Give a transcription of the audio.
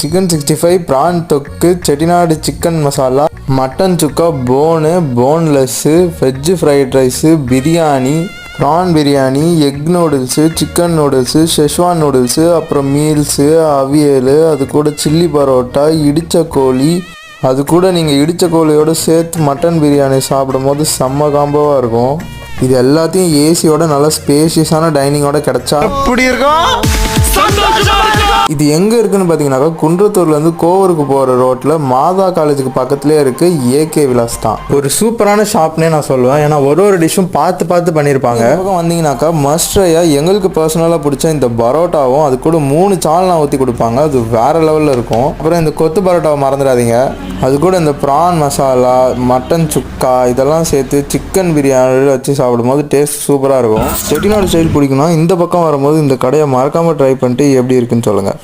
Chicken 65, prawn தொக்கு, Chettinad chicken masala, mutton சுக்கா, boneless, veg fried rice, biryani, prawn biryani, egg noodles, chicken noodles, schezwan noodles, அப்புறம் meals, அவியல், அது கூட சில்லி பரோட்டா, இடித்த கோழி, அது கூட நீங்கள் இடித்த கோழியோடு சேர்த்து மட்டன் பிரியாணி சாப்பிடும் போது செம்ம காம்போவாக இருக்கும். இது எல்லாத்தையும் ஏசியோட நல்ல ஸ்பேஷியஸான டைனிங்கோட கிடைச்சா எப்படி இருக்கும்? இது எங்கே இருக்குன்னு பார்த்தீங்கன்னாக்கா குன்றத்தூர்லேருந்து கோவூருக்கு போகிற ரோட்டில் மாதா காலேஜுக்கு பக்கத்துலேயே இருக்குது. ஏகே விலாஸ் தான் ஒரு சூப்பரான ஷாப்னே நான் சொல்லுவேன். ஏன்னா ஒரு டிஷ்ஷும் பார்த்து பண்ணியிருப்பாங்க. பக்கம் வந்தீங்கன்னாக்கா மஸ்ட்ரையாக எங்களுக்கு பர்சனலாக பிடிச்ச இந்த பரோட்டாவும் அது கூட 3 சால்னா ஊற்றி கொடுப்பாங்க. அது வேறு லெவலில் இருக்கும். அப்புறம் இந்த கொத்து பரோட்டாவை மறந்துடாதீங்க. அது கூட இந்த ப்ரான் மசாலா, மட்டன் சுக்கா இதெல்லாம் சேர்த்து சிக்கன் பிரியாணி வச்சு சாப்பிடும்போது டேஸ்ட் சூப்பராக இருக்கும். செட்டிநாடு ஸ்டைல் பிடிக்கும்னா இந்த பக்கம் வரும்போது இந்த கடையை மறக்காமல் ட்ரை பண்ணிட்டு எப்படி இருக்குன்னு சொல்லுங்கள்.